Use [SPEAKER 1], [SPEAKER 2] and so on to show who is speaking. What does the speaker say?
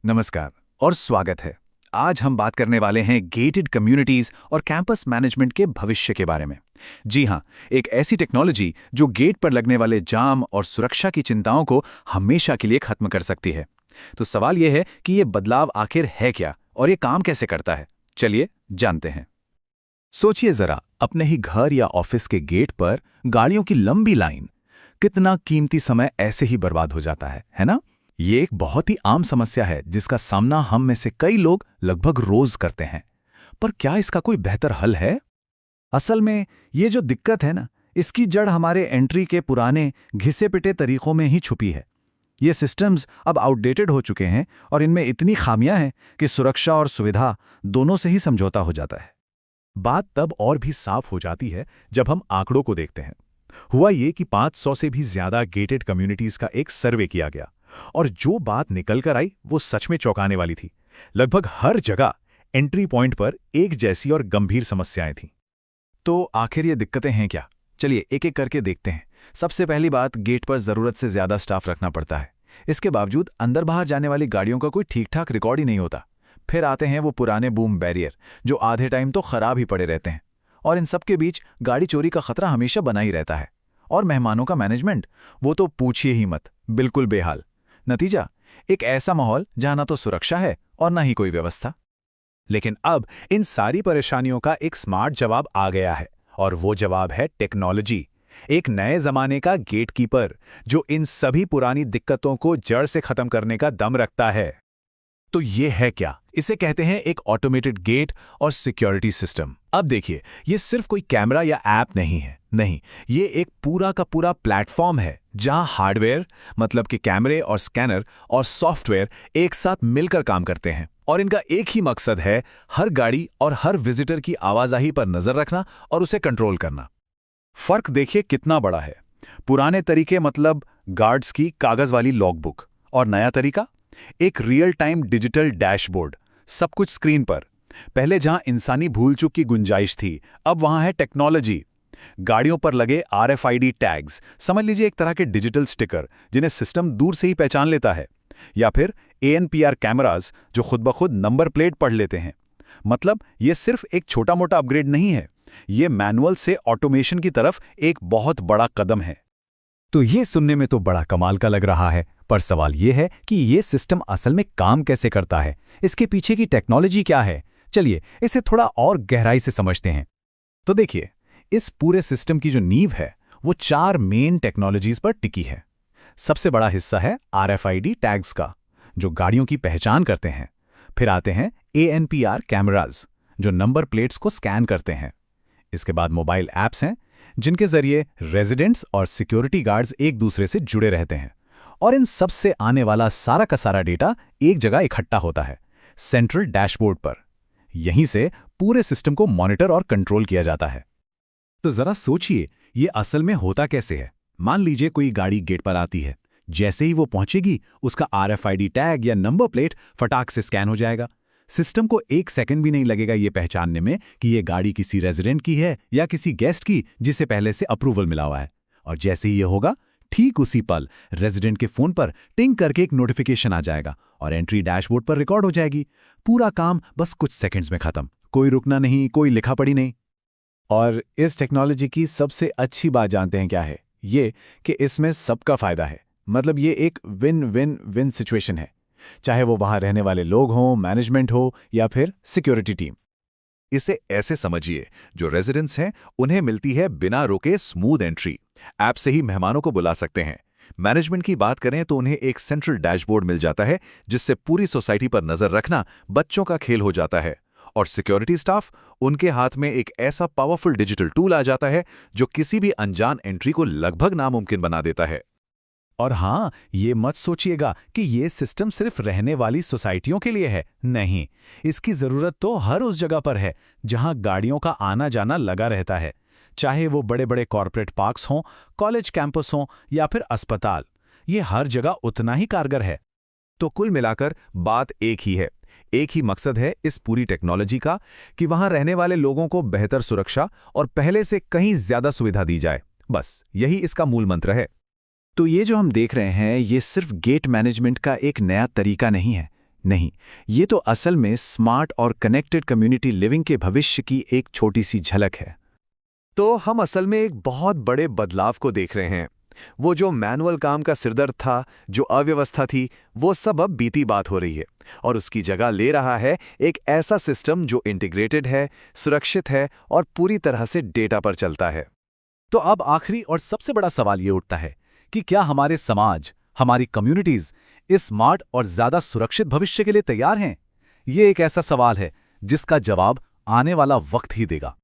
[SPEAKER 1] नमस्कार और स्वागत है। आज हम बात करने वाले हैं गेटेड कम्युनिटीज और कैंपस मैनेजमेंट के भविष्य के बारे में। जी हाँ, एक ऐसी टेक्नोलॉजी जो गेट पर लगने वाले जाम और सुरक्षा की चिंताओं को हमेशा के लिए खत्म कर सकती है। तो सवाल यह है कि ये बदलाव आखिर है क्या और ये काम कैसे करता है। चलिए जानते हैं। सोचिए जरा, अपने ही घर या ऑफिस के गेट पर गाड़ियों की लंबी लाइन। कितना कीमती समय ऐसे ही बर्बाद हो जाता है ना? ये एक बहुत ही आम समस्या है जिसका सामना हम में से कई लोग लगभग रोज करते हैं। पर क्या इसका कोई बेहतर हल है? असल में ये जो दिक्कत है ना, इसकी जड़ हमारे एंट्री के पुराने घिसे पिटे तरीकों में ही छुपी है। ये सिस्टम्स अब आउटडेटेड हो चुके हैं और इनमें इतनी खामियां हैं कि सुरक्षा और सुविधा दोनों से ही समझौता हो जाता है।
[SPEAKER 2] बात तब और भी साफ हो जाती है जब हम आंकड़ों को देखते हैं। हुआ ये कि 500 से भी ज्यादा गेटेड कम्युनिटीज का एक सर्वे किया गया और जो बात निकल कर आई वो सच में चौंकाने वाली थी। लगभग हर जगह एंट्री पॉइंट पर एक जैसी और गंभीर समस्याएं थीं।
[SPEAKER 1] तो आखिर ये दिक्कतें हैं क्या? चलिए एक एक करके देखते हैं। सबसे पहली बात, गेट पर जरूरत से ज्यादा स्टाफ रखना पड़ता है। इसके बावजूद अंदर बाहर जाने वाली गाड़ियों का कोई ठीक ठाक रिकॉर्ड ही नहीं होता। फिर आते हैं वो पुराने बूम बैरियर जो आधे टाइम तो खराब ही पड़े रहते हैं। और इन सब के बीच गाड़ी चोरी का खतरा हमेशा बना ही रहता है। और मेहमानों का मैनेजमेंट, वो तो पूछिए ही मत, बिल्कुल बेहाल। नतीजा, एक ऐसा माहौल जहां ना तो सुरक्षा है और ना ही कोई व्यवस्था।
[SPEAKER 2] लेकिन अब इन सारी परेशानियों का एक स्मार्ट जवाब आ गया है और वो जवाब है टेक्नोलॉजी। एक नए जमाने का गेटकीपर जो इन सभी पुरानी दिक्कतों को जड़ से खत्म करने का दम रखता है। तो ये है क्या? इसे कहते हैं एक ऑटोमेटेड गेट और सिक्योरिटी सिस्टम। अब देखिए, ये सिर्फ कोई कैमरा या ऐप नहीं है। नहीं, ये एक पूरा का पूरा प्लेटफॉर्म है जहां हार्डवेयर मतलब कि कैमरे और स्कैनर और सॉफ्टवेयर एक साथ मिलकर काम करते हैं। और इनका एक ही मकसद है हर गाड़ी और हर विजिटर की आवाजाही पर नजर रखना और उसे कंट्रोल करना।
[SPEAKER 1] फर्क देखिए कितना बड़ा है। पुराने तरीके मतलब गार्ड्स की कागज वाली लॉगबुक, और नया तरीका एक रियल टाइम डिजिटल डैशबोर्ड, सब कुछ स्क्रीन पर। पहले जहां इंसानी भूल चूक की गुंजाइश थी, अब वहां है टेक्नोलॉजी। गाड़ियों पर लगे RFID टैग्स, समझ लीजिए एक तरह के डिजिटल स्टिकर जिन्हें सिस्टम दूर से ही पहचान लेता है। या फिर ANPR कैमरास जो खुद ब खुद नंबर प्लेट पढ़ लेते हैं। मतलब ये सिर्फ एक छोटा मोटा अपग्रेड नहीं है, ये मैनुअल से ऑटोमेशन की तरफ एक बहुत बड़ा कदम है।
[SPEAKER 2] तो ये सुनने में तो बड़ा कमाल का लग रहा है, पर सवाल ये है कि ये सिस्टम असल में काम कैसे करता है, इसके पीछे की टेक्नोलॉजी क्या है। चलिए इसे थोड़ा और गहराई से समझते हैं।
[SPEAKER 1] तो देखिए, इस पूरे सिस्टम की जो नींव है वो 4 मेन टेक्नोलॉजीज पर टिकी है। सबसे बड़ा हिस्सा है RFID टैग्स का, जो गाड़ियों की पहचान करते हैं। फिर आते हैं ANPR कैमराज जो नंबर प्लेट्स को स्कैन करते हैं। इसके बाद मोबाइल ऐप्स हैं जिनके जरिए रेजिडेंट्स और सिक्योरिटी गार्ड्स एक दूसरे से जुड़े रहते हैं। और इन सब से आने वाला सारा का सारा डेटा एक जगह इकट्ठा होता है सेंट्रल डैशबोर्ड पर। यहीं से पूरे सिस्टम को मॉनिटर और कंट्रोल किया जाता है।
[SPEAKER 2] तो जरा सोचिए, ये असल में होता कैसे है। मान लीजिए कोई गाड़ी गेट पर आती है। जैसे ही वो पहुंचेगी, उसका RFID टैग या नंबर प्लेट फटाक से स्कैन हो जाएगा। सिस्टम को 1 सेकंड भी नहीं लगेगा ये पहचानने में कि ये गाड़ी किसी रेजिडेंट की है या किसी गेस्ट की जिसे पहले से अप्रूवल मिला हुआ है। और जैसे ही ये होगा, ठीक उसी पल रेजिडेंट के फोन पर टिंग करके एक नोटिफिकेशन आ जाएगा और एंट्री डैशबोर्ड पर रिकॉर्ड हो जाएगी। पूरा काम बस कुछ सेकंड्स में खत्म। कोई रुकना नहीं, कोई लिखा पढ़ी नहीं।
[SPEAKER 1] और इस टेक्नोलॉजी की सबसे अच्छी बात जानते हैं क्या है? ये कि इसमें सबका फायदा है। मतलब ये एक विन विन विन सिचुएशन है, चाहे वो वहां रहने वाले लोग हों, मैनेजमेंट हो या फिर सिक्योरिटी टीम।
[SPEAKER 3] इसे ऐसे समझिए, जो रेजिडेंट्स हैं उन्हें मिलती है बिना रुके स्मूथ एंट्री। ऐप से ही मेहमानों को बुला सकते हैं। मैनेजमेंट की बात करें तो उन्हें एक सेंट्रल डैशबोर्ड मिल जाता है जिससे पूरी सोसाइटी पर नजर रखना बच्चों का खेल हो जाता है। और सिक्योरिटी स्टाफ, उनके हाथ में एक ऐसा पावरफुल डिजिटल टूल आ जाता है जो किसी भी अनजान एंट्री को लगभग नामुमकिन बना देता है।
[SPEAKER 2] और हाँ, ये मत सोचिएगा कि ये सिस्टम सिर्फ रहने वाली सोसाइटियों के लिए है। नहीं, इसकी जरूरत तो हर उस जगह पर है जहां गाड़ियों का आना जाना लगा रहता है। चाहे वो बड़े बड़े कॉर्पोरेट पार्क्स हों, कॉलेज कैंपस हों या फिर अस्पताल, ये हर जगह उतना ही कारगर है।
[SPEAKER 3] तो कुल मिलाकर बात एक ही है। एक ही मकसद है इस पूरी टेक्नोलॉजी का कि वहां रहने वाले लोगों को बेहतर सुरक्षा और पहले से कहीं ज्यादा सुविधा दी जाए। बस यही इसका मूल मंत्र है।
[SPEAKER 1] तो ये जो हम देख रहे हैं, ये सिर्फ गेट मैनेजमेंट का एक नया तरीका नहीं है। नहीं, ये तो असल में स्मार्ट और कनेक्टेड कम्युनिटी लिविंग के भविष्य की एक छोटी सी झलक है।
[SPEAKER 2] तो हम असल में एक बहुत बड़े बदलाव को देख रहे हैं। वो जो मैनुअल काम का सिरदर्द था, जो अव्यवस्था थी, वो सब अब बीती बात हो रही है और उसकी जगह ले रहा है एक ऐसा सिस्टम जो इंटीग्रेटेड है, सुरक्षित है और पूरी तरह से डेटा पर चलता है।
[SPEAKER 1] तो अब आखिरी और सबसे बड़ा सवाल ये उठता है कि क्या हमारे समाज, हमारी कम्युनिटीज इस स्मार्ट और ज्यादा सुरक्षित भविष्य के लिए तैयार हैं? ये एक ऐसा सवाल है जिसका जवाब आने वाला वक्त ही देगा।